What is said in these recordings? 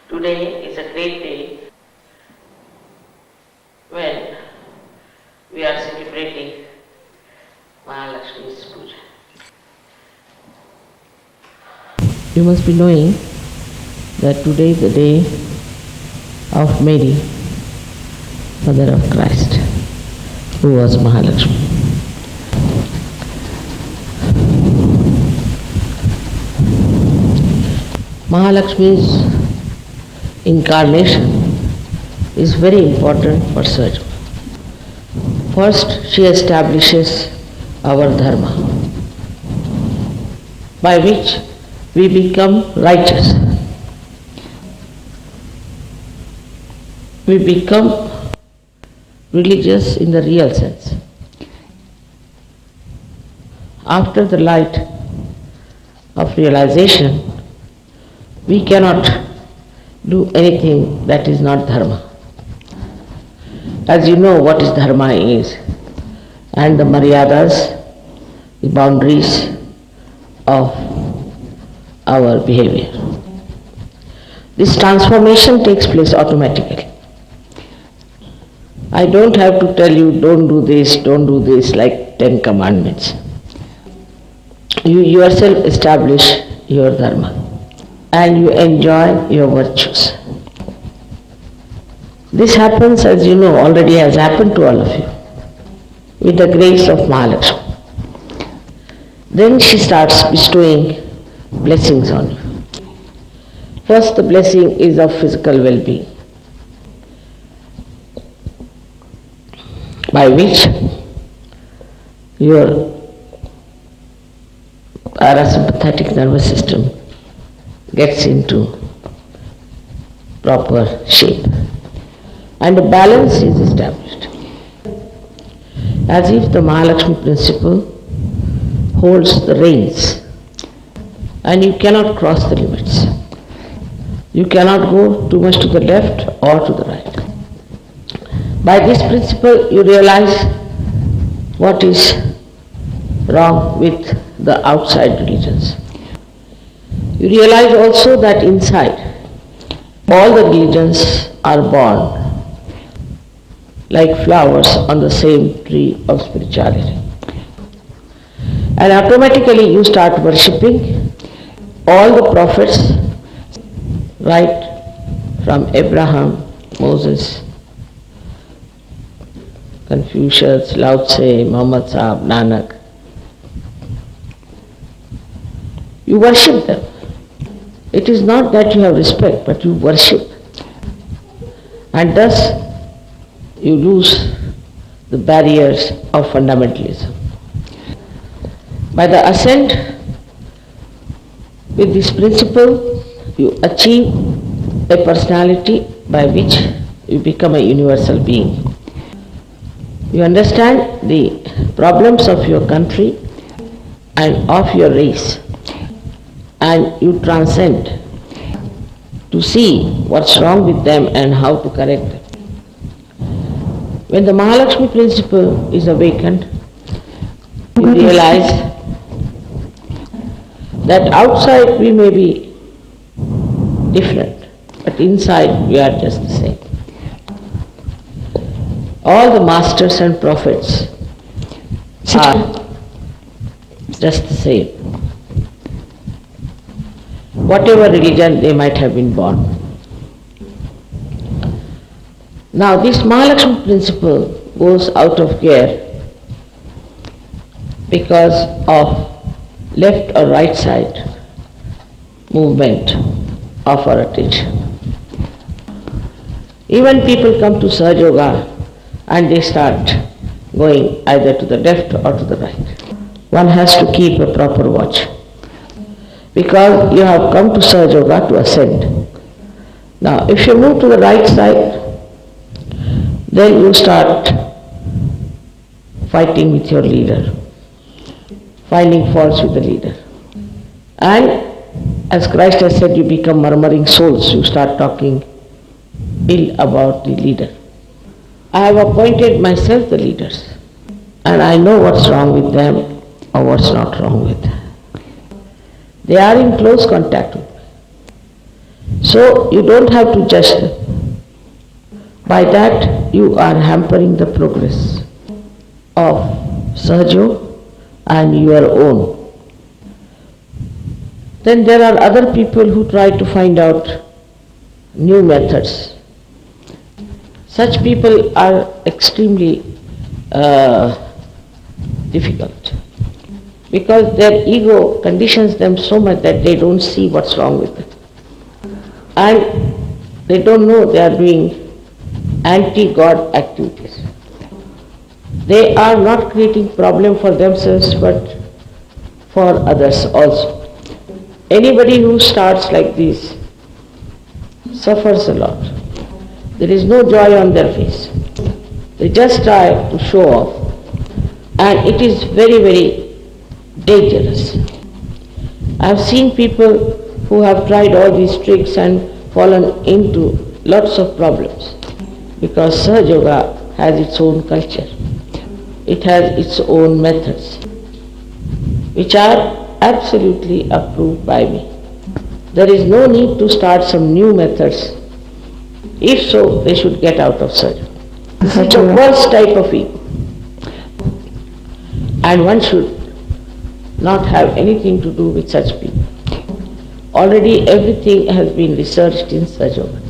Today is a great day when we are celebrating Mahalakshmi's Puja. You must be knowing that today is the day of Mary, Mother of Christ, who was Mahalakshmi. Mahalakshmi's incarnation is very important for Sahaja. First, she establishes our dharma, by which we become righteous. We become religious in the real sense. After the light of realization, we cannot do anything that is not dharma. As you know what is dharma is, and the maryadas, the boundaries of our behavior. This transformation takes place automatically. I don't have to tell you, don't do this like 10 commandments. You yourself establish your dharma and you enjoy your virtues. This happens, as you know, already has happened to all of you, with the grace of Mahalakshmi. Then she starts bestowing blessings on you. First, the blessing is of physical well-being, by which your parasympathetic nervous system gets into proper shape and a balance is established. As if the Mahalakshmi principle holds the reins and you cannot cross the limits. You cannot go too much to the left or to the right. By this principle you realize what is wrong with the outside religions. You realize also that inside all the religions are born like flowers on the same tree of spirituality. And automatically you start worshipping all the prophets, right from Abraham, Moses, Confucius, Lao Tse, Muhammad Sahib, Nanak. You worship them. It is not that you have respect, but you worship. And thus you lose the barriers of fundamentalism. By the ascent with this principle, you achieve a personality by which you become a universal being. You understand the problems of your country and of your race, and you transcend to see what's wrong with them and how to correct them. When the Mahalakshmi principle is awakened, you realize that outside we may be different, but inside we are just the same. All the masters and prophets are just the same. Whatever religion they might have been born. Now this Mahalakshmi principle goes out of gear because of left or right side movement of our attention. Even people come to Sahaja Yoga and they start going either to the left or to the right. One has to keep a proper watch, because you have come to Sahaja Yoga to ascend. Now if you move to the right side, then you start fighting with your leader, finding faults with the leader. And as Christ has said, you become murmuring souls, you start talking ill about the leader. I have appointed myself the leaders, and I know what's wrong with them or what's not wrong with them. They are in close contact with me. So you don't have to judge them. By that you are hampering the progress of Sahajo and your own. Then there are other people who try to find out new methods. Such people are extremely difficult because their ego conditions them so much that they don't see what's wrong with it. And they don't know they are doing anti-God activities. They are not creating problem for themselves but for others also. Anybody who starts like this suffers a lot. There is no joy on their face. They just try to show off, and it is very, very dangerous. I have seen people who have tried all these tricks and fallen into lots of problems because Sahaja Yoga has its own culture. It has its own methods which are absolutely approved by me. There is no need to start some new methods. If so, they should get out of Sahaja. This is the worst type of ego. And one should not have anything to do with such people. Already everything has been researched in Sahaja Yoga.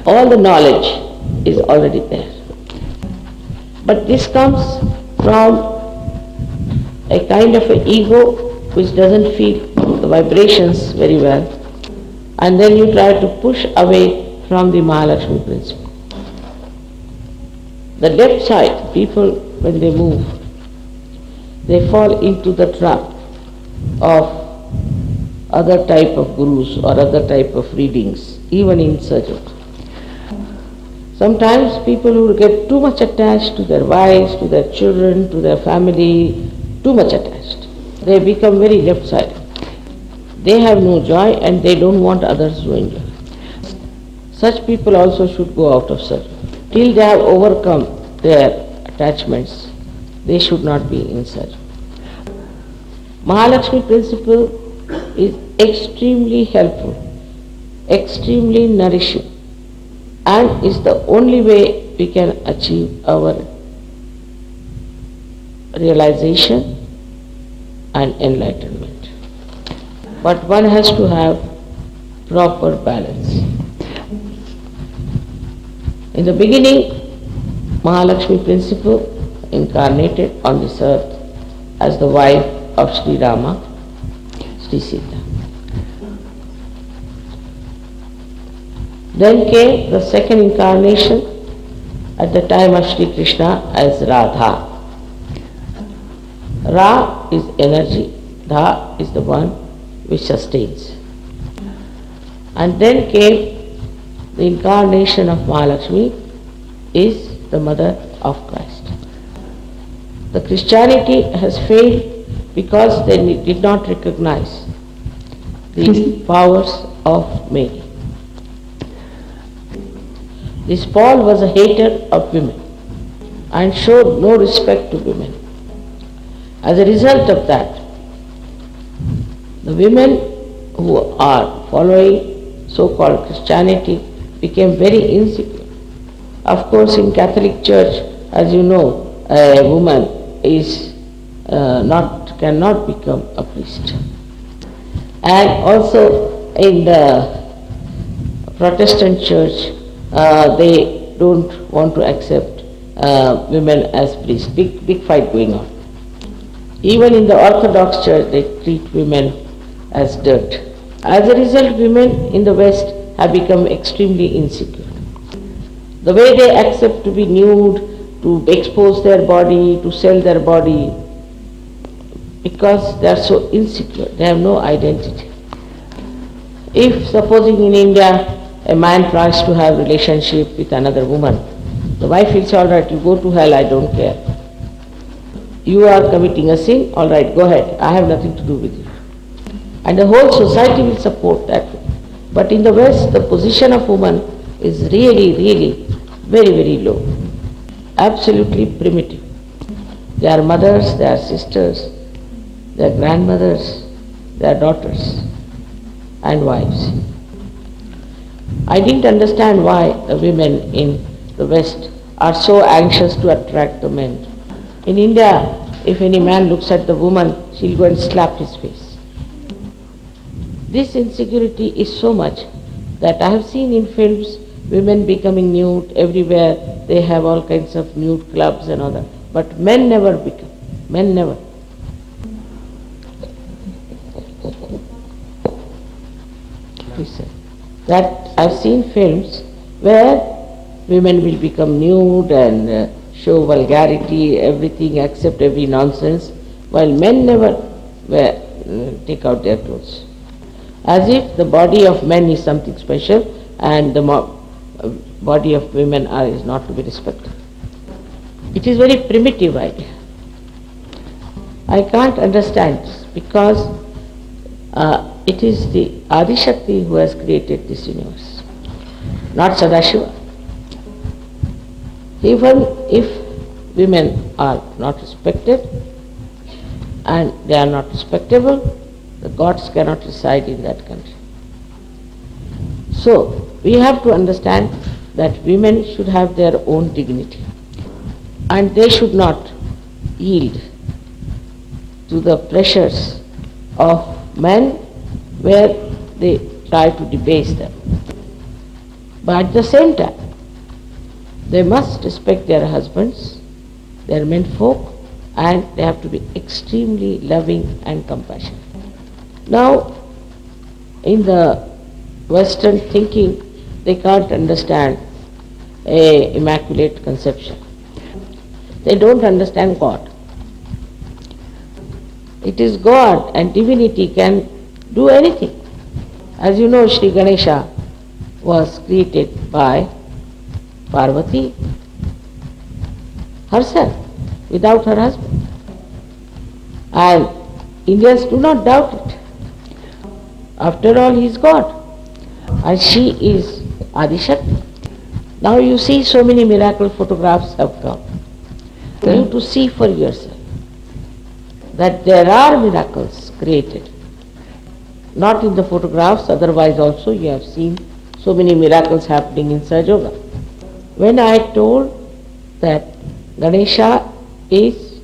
All the knowledge is already there. But this comes from a kind of an ego which doesn't feel the vibrations very well, and then you try to push away from the Mahalakshmi principle. The left side, people when they move, they fall into the trap of other type of gurus or other type of readings, even in Sahaja Yoga. Sometimes people who get too much attached to their wives, to their children, to their family, too much attached, they become very left-sided. They have no joy and they don't want others to enjoy. Such people also should go out of Sahaja Yoga. Till they have overcome their attachments, they should not be in Sahaja Yoga. Mahalakshmi principle is extremely helpful, extremely nourishing, and is the only way we can achieve our realization and enlightenment. But one has to have proper balance. In the beginning, Mahalakshmi principle incarnated on this earth as the wife of Sri Rama, Sri Sita. Then came the second incarnation at the time of Sri Krishna as Radha. Ra is energy, Dha is the one which sustains. And then came the incarnation of Mahalakshmi is the mother of Christ. The Christianity has failed because they did not recognize the powers of Mary. This Paul was a hater of women and showed no respect to women. As a result of that, the women who are following so-called Christianity became very insecure. Of course, in Catholic Church, as you know, a woman is cannot become a priest. And also in the Protestant Church, they don't want to accept women as priests. Big fight going on. Even in the Orthodox Church, they treat women as dirt. As a result, women in the West have become extremely insecure. The way they accept to be nude, to expose their body, to sell their body, because they are so insecure, they have no identity. If, supposing in India, a man tries to have relationship with another woman, the wife will say, all right, you go to hell, I don't care. You are committing a sin, all right, go ahead, I have nothing to do with you. And the whole society will support that. But in the West, the position of woman is really very, very low. Absolutely primitive. They are mothers, they are sisters, they are grandmothers, they are daughters and wives. I didn't understand why the women in the West are so anxious to attract the men. In India, if any man looks at the woman, she'll go and slap his face. This insecurity is so much that I have seen in films women becoming nude everywhere. They have all kinds of nude clubs and all that. But men never become. Men never. Listen. That I've seen films where women will become nude and show vulgarity, everything, accept every nonsense, while men never take out their clothes. As if the body of men is something special and the body of women is not to be respected. It is very primitive idea. I can't understand this because it is the Adi Shakti who has created this universe, not Sadashiva. Even if women are not respected and they are not respectable, the gods cannot reside in that country. So, we have to understand that women should have their own dignity and they should not yield to the pressures of men where they try to debase them. But at the same time, they must respect their husbands, their menfolk, and they have to be extremely loving and compassionate. Now, in the Western thinking, they can't understand a immaculate conception. They don't understand God. It is God and divinity can do anything. As you know, Sri Ganesha was created by Parvati herself, without her husband. And Indians do not doubt it. After all, he is God. And she is Adi Shakti. Now you see so many miracle photographs have come. For you to see for yourself that there are miracles created. Not in the photographs, otherwise also you have seen so many miracles happening in Sahaja Yoga. When I told that Ganesha is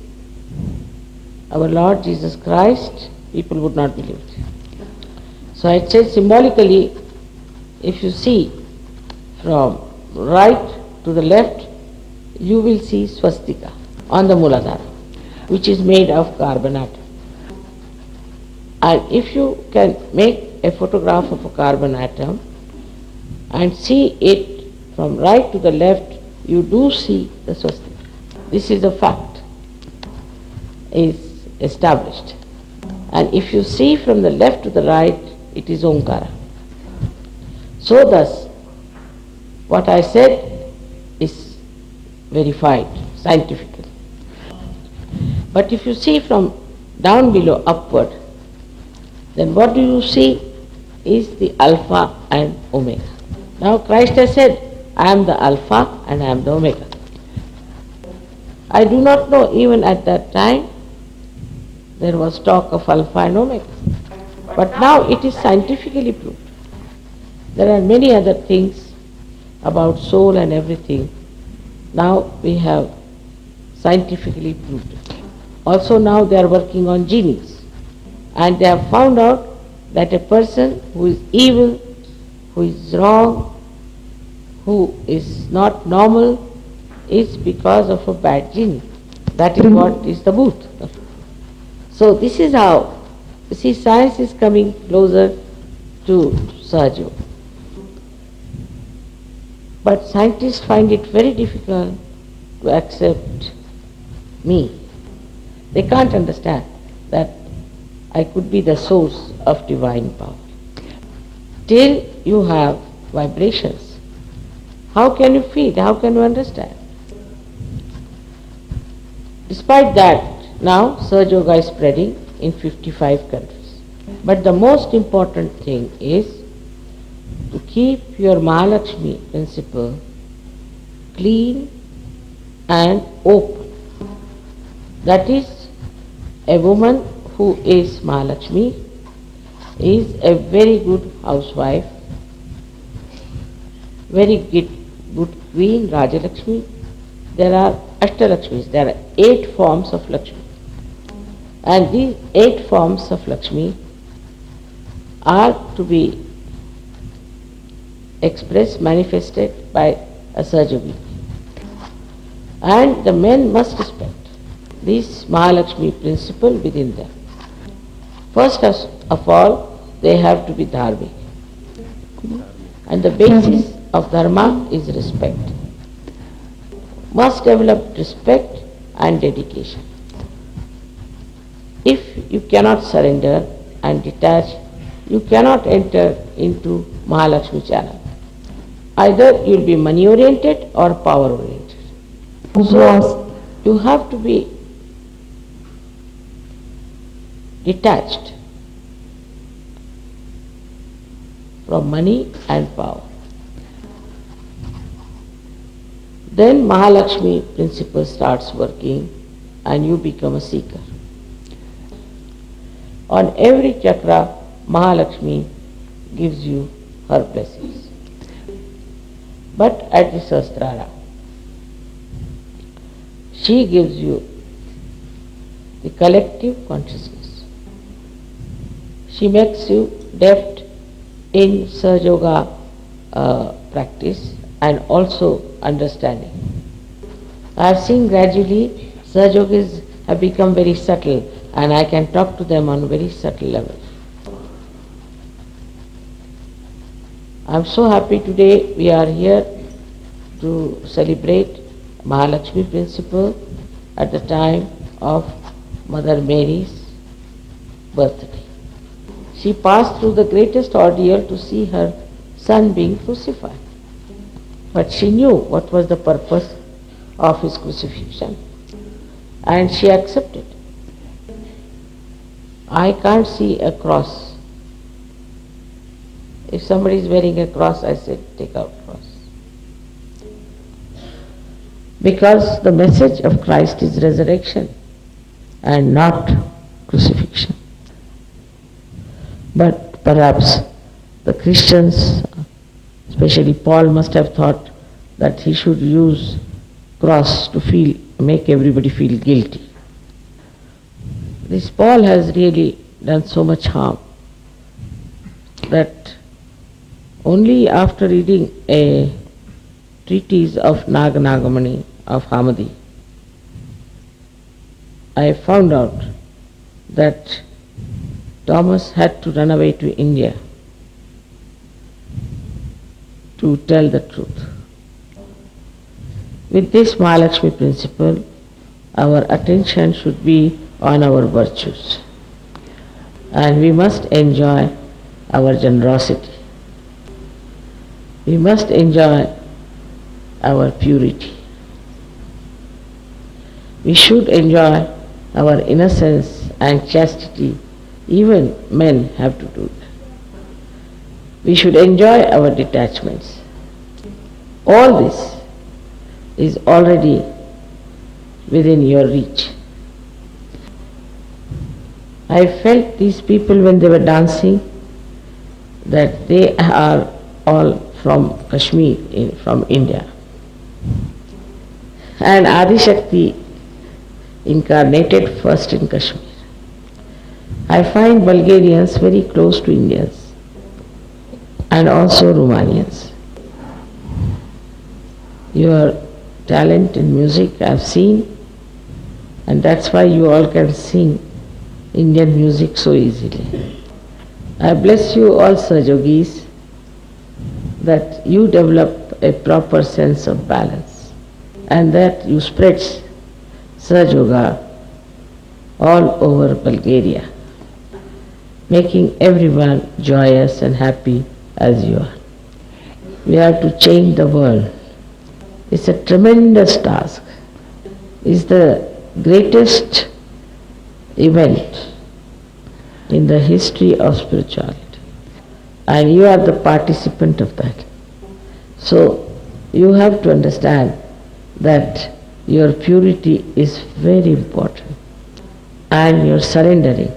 our Lord Jesus Christ, people would not believe it. So I said symbolically, if you see from right to the left, you will see swastika on the Muladhara, which is made of carbon atom. And if you can make a photograph of a carbon atom and see it from right to the left, you do see the swastika. This is a fact, is established. And if you see from the left to the right, it is Omkara. So thus, what I said is verified scientifically. But if you see from down below upward, then what do you see is the Alpha and Omega. Now Christ has said, I am the Alpha and I am the Omega. I do not know, even at that time there was talk of Alpha and Omega. But now it is scientifically proved. There are many other things about soul and everything. Now we have scientifically proved it. Also now they are working on genies. And they have found out that a person who is evil, who is wrong, who is not normal, is because of a bad genie. That is what is the booth. So this is how, you see, science is coming closer to Sahaja Yoga. But scientists find it very difficult to accept me. They can't understand that I could be the source of divine power. Till you have vibrations, how can you feel? How can you understand? Despite that, now Sahaja Yoga is spreading in 55 countries. But the most important thing is to keep your Mahalakshmi principle clean and open. That is, a woman who is Mahalakshmi is a very good housewife very good queen, Rajalakshmi. There are Ashtalakshmis, there are 8 forms of Lakshmi. And these 8 forms of Lakshmi are to be expressed, manifested by a Sahajogi. And the men must respect this Mahalakshmi principle within them. First of all, they have to be dharmic. And the basis of dharma is respect. Must develop respect and dedication. If you cannot surrender and detach, you cannot enter into Mahalakshmi channel. Either you will be money oriented or power oriented. So you have to be detached from money and power. Then Mahalakshmi principle starts working and you become a seeker. On every chakra, Mahalakshmi gives you her blessings. But at the Sahasrara, she gives you the collective consciousness. She makes you deft in Sahaja practice and also understanding. I have seen gradually Sahajogis have become very subtle and I can talk to them on a very subtle level. I am so happy today we are here to celebrate Mahalakshmi principle at the time of Mother Mary's birthday. She passed through the greatest ordeal to see her son being crucified. But she knew what was the purpose of his crucifixion and she accepted. I can't see a cross. If somebody is wearing a cross, I said, take out cross. Because the message of Christ is resurrection and not crucifixion. But perhaps the Christians, especially Paul, must have thought that he should use cross to make everybody feel guilty. This Paul has really done so much harm that only after reading a treatise of Naganagamani of Hamadi, I found out that Thomas had to run away to India to tell the truth. With this Mahalakshmi principle, our attention should be on our virtues and we must enjoy our generosity. We must enjoy our purity. We should enjoy our innocence and chastity. Even men have to do that. We should enjoy our detachments. All this is already within your reach. I felt these people when they were dancing that they are all from Kashmir, from India. And Adi Shakti incarnated first in Kashmir. I find Bulgarians very close to Indians and also Romanians. Your talent in music I have seen, and that's why you all can sing Indian music so easily. I bless you all Sahajogis that you develop a proper sense of balance and that you spread Sahaja all over Bulgaria, making everyone joyous and happy as you are. We have to change the world. It's a tremendous task. It's the greatest event in the history of spirituality. And you are the participant of that. So you have to understand that your purity is very important and your surrendering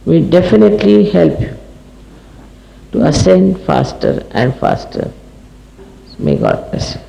will definitely help you to ascend faster and faster May God bless you.